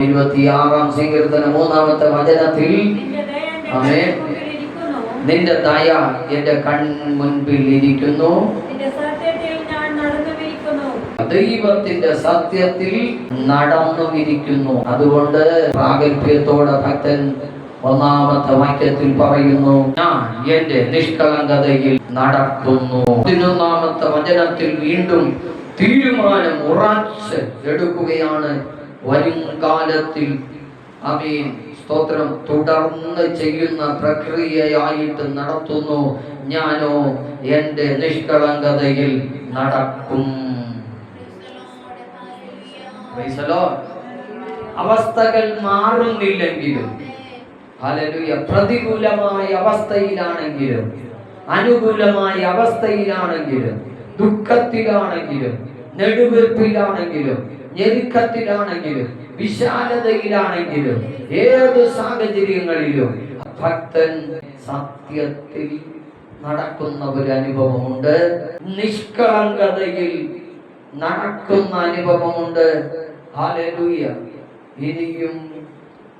26-ാം സങ്കീർത്തനം 3-ാമത്തെ വചനത്തിൽ ആമേൻ, നിന്റെ ദയ എന്റെ കൺമുൻപിൽ ഇരിക്കുന്നു, ദൈവത്തിന്റെ സത്യത്തിൽ നടന്നുമിരിക്കുന്നു. അതുകൊണ്ട് പ്രാഗൽഭ്യത്തോടെ ഭക്തൻ 1-ാമത്തെ വാക്യത്തിൽ പറയുന്നു, ഞാൻ എന്റെ നിഷ്കളങ്കതയിൽ നടക്കുന്നു. 11-ാമത്തെ വചനത്തിൽ വീണ്ടും തീരുമാനം ഉറച്ച് എടുക്കുകയാണ്. വരും കാലത്തിൽ ആമേൻ സ്തോത്രം തുടർന്ന് ചെയ്യുന്ന പ്രക്രിയയായിട്ട് നടത്തുന്നു. ഞാനോ എന്റെ നിഷ്കളങ്കതയിൽ നടക്കും. അവസ്ഥകൾ മാറുന്നില്ലെങ്കിലും, ഹല്ലേലൂയ, പ്രതികൂലമായ അവസ്ഥയിലാണെങ്കിലും അനുകൂലമായ അവസ്ഥയിലാണെങ്കിലും ദുഃഖത്തിലാണെങ്കിലും നെടുവീർപ്പിലാണെങ്കിലും ഞെരുക്കത്തിലാണെങ്കിലും വിശാലതയിലാണെങ്കിലും ഏത് സാഹചര്യങ്ങളിലും ഭക്തൻ സത്യത്തിൽ നടക്കുന്ന ഒരു അനുഭവമുണ്ട്, നിഷ്കളങ്കതയിൽ നടക്കുന്ന അനുഭവമുണ്ട്. ഹല്ലേലൂയ. ഇനിയും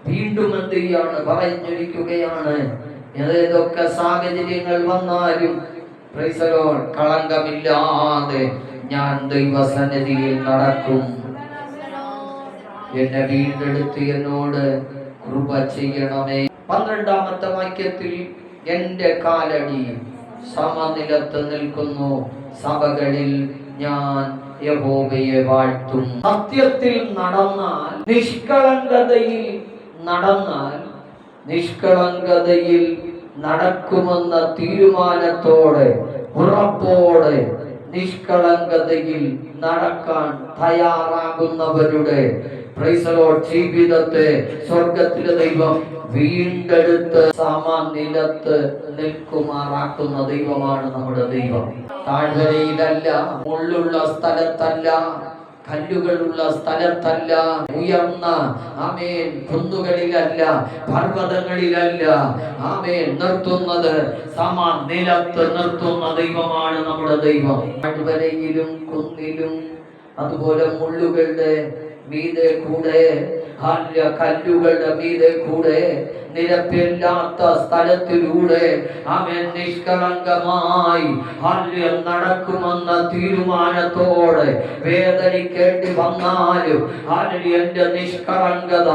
വീണ്ടും എന്ത് ചെയ്യാണ്? പറഞ്ഞിരിക്കുകയാണ്, ഏതൊക്കെ സാഹചര്യങ്ങൾ വന്നാലും പ്രൈസ് ദി ലോർഡ്, കളങ്കമില്ലാതെ ഞാൻ ദൈവസന്നിധിയിൽ നടക്കും. എന്നെ വീണ്ടെടുത്ത് എന്നോട് കൃപ ചെയ്യണമേ. 12-ാമത്തെ വാക്യത്തിൽ എന്റെ കാലടി സമനിലത്ത് നിൽക്കുന്നു, സഭകളിൽ ഞാൻ യഹോവയെ വാഴ്ത്തും. സത്യത്തിൽ നടന്നാൽ, നിഷ്കളങ്കതയിൽ നടന്നാൽ, നിഷ്കളങ്കതയിൽ നടക്കുമെന്ന തീരുമാനത്തോടെ ഉറപ്പോടെ നിഷ്കളങ്കതയിൽ നടക്കാൻ തയ്യാറാകുന്നവരുടെ പ്രൈസ് ദി ലോർഡ് ജീവിതത്തെ സ്വർഗത്തിലെ ദൈവം വീണ്ടെടുത്ത് സമനിലത്ത് നിൽക്കുമാറാക്കുന്ന ദൈവമാണ് നമ്മുടെ ദൈവം. താഴ്വരയിലല്ല, മുള്ളുള്ള സ്ഥലത്തല്ല, കല്ലുകളുള്ള സ്ഥലത്തല്ല, ഉയർന്ന ആമേൻ കുന്നുകളിലല്ല, പർവ്വതങ്ങളിലല്ല ആമേൻ നിർത്തുന്നത്, സമനിലത്ത് നിർത്തുന്ന ദൈവമാണ് നമ്മുടെ ദൈവം. താഴ്വരയിലും കുന്നിലും അതുപോലെ മുള്ളുകളുടെ മീതെ കൂടെ, കല്ലുകളുടെ മീതെ കൂടെ, നിരപ്പില്ലാത്ത സ്ഥലത്തിലൂടെ അവൻ നിഷ്കളങ്കമായി നടക്കുമെന്ന തീരുമാനത്തോടെ വേദനിക്കേണ്ടി വന്നാലും എന്റെ നിഷ്കളങ്കത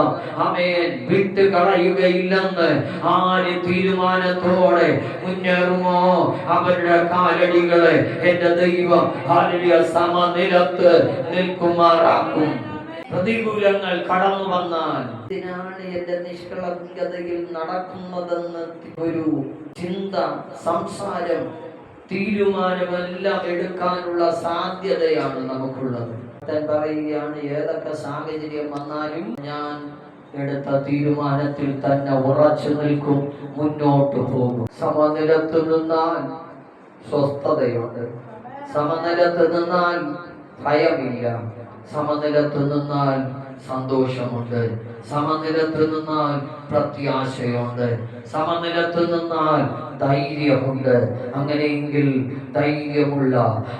അവൻ വിട്ടുകളയുകയില്ലെന്ന് ആര് തീരുമാനത്തോടെ മുന്നേറുമോ അവരുടെ കാലടികളെ എന്റെ ദൈവം സമനിലത്ത് നിൽക്കുമാറാക്കും. പ്രതികൂലങ്ങൾ കടന്നു വന്നാൽ ഇതിനാണ് എന്റെ നിഷ്കളങ്കതയിൽ നടക്കുന്നതെന്ന് ഒരു ചിന്ത, സംസാരം, തീരുമാനമെല്ലാം എടുക്കാനുള്ള സാധ്യതയാണ് നമുക്കുള്ളത്. പറയുകയാണ്, ഏതൊക്കെ സാഹചര്യം വന്നാലും ഞാൻ എടുത്ത തീരുമാനത്തിൽ തന്നെ ഉറച്ചു നിൽക്കും, മുന്നോട്ട് പോകും. സമനിലത്ത് നിന്നാൽ സ്വസ്ഥതയുണ്ട്, സമനിലത്ത് നിന്നാൽ ഭയമില്ല, സമനിലത്ത് നിന്നാൽ സന്തോഷമുണ്ട്, സമനിലത്ത് നിന്നാൽ പ്രത്യാശയുണ്ട്, സമനിലത്ത് നിന്നാൽ ധൈര്യമുണ്ട്. അങ്ങനെയെങ്കിൽ ധൈര്യമുള്ള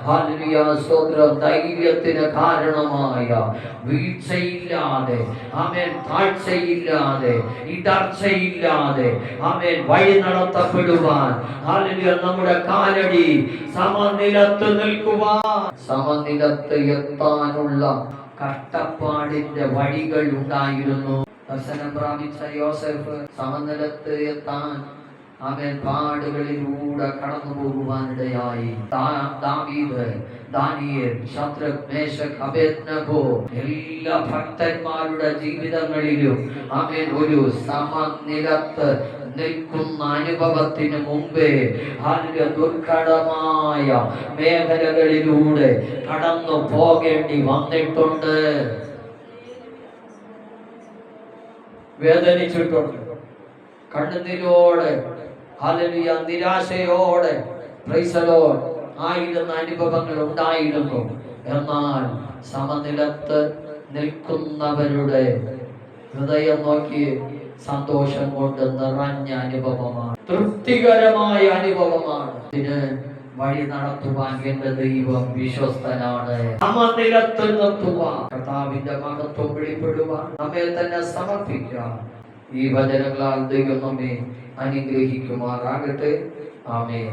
ഹല്ലേലൂയ സ്തോത്രം, ധൈര്യത്തിന് കാരണമായ വീഴ്ചയില്ലാതെ ആമേൻ, താഴ്ചയില്ലാതെ ഇടർച്ചയില്ലാതെ ആമേൻ വഴി നടത്തപ്പെടുവാൻ ഹല്ലേലൂയ നമ്മുടെ കാലടി സമനിലത്ത് നിൽക്കുവാൻ, സമനിലത്ത് എത്താനുള്ള കഷ്ടപ്പാടിന്റെ വഴികൾ ഉണ്ടായിരുന്നു. ദർശനം പ്രാപിച്ച യോസേഫ് സമനിലത്ത് എത്താൻ അവൻ പാടുകളിലൂടെ കടന്നു പോകുവാനിടയായി. ദാവീദ്, ദാനിയേൽ, ശദ്രക്, മേശക്, അബേദ്നെഗോ എല്ലാ ഭക്തന്മാരുടെ ജീവിതങ്ങളിലും അവൻ ഒരു സമനിലത്ത് നിൽക്കുന്ന അനുഭവത്തിന് മുമ്പേ ദുർഘടമായ മേഖലകളിലൂടെ കടന്നു പോകേണ്ടി വന്നിട്ടുണ്ട്, വേദനിച്ചിട്ടുണ്ട്, കണ്ണുനീരോടെ ഹല്ലേലൂയ നിരാശയോടെ പ്രൈസ് ദി ലോർഡ് ആയിരുന്ന അനുഭവങ്ങൾ ഉണ്ടായിരുന്നു. എന്നാൽ സമനിലത്ത് നിൽക്കുന്നവരുടെ ഹൃദയം നോക്കി സന്തോഷം കൊണ്ട് നിറഞ്ഞ അനുഭവമാണ്, തൃപ്തികരമായ അനുഭവമാണ്. ഇതിന് വഴി നടത്തുവാൻ എന്റെ ദൈവം വിശ്വസ്തനാണ്. സമനിലത്തിൽ നിർത്തുവാൻ, കർത്താവിന്റെ മഹത്വം വെളിപ്പെടുവാൻ നമ്മെ തന്നെ സമർപ്പിക്കാം. ഈ വചനങ്ങളാൽ ദൈവം നമ്മെ അനുഗ്രഹിക്കുമാറാകട്ടെ. ആമേൻ.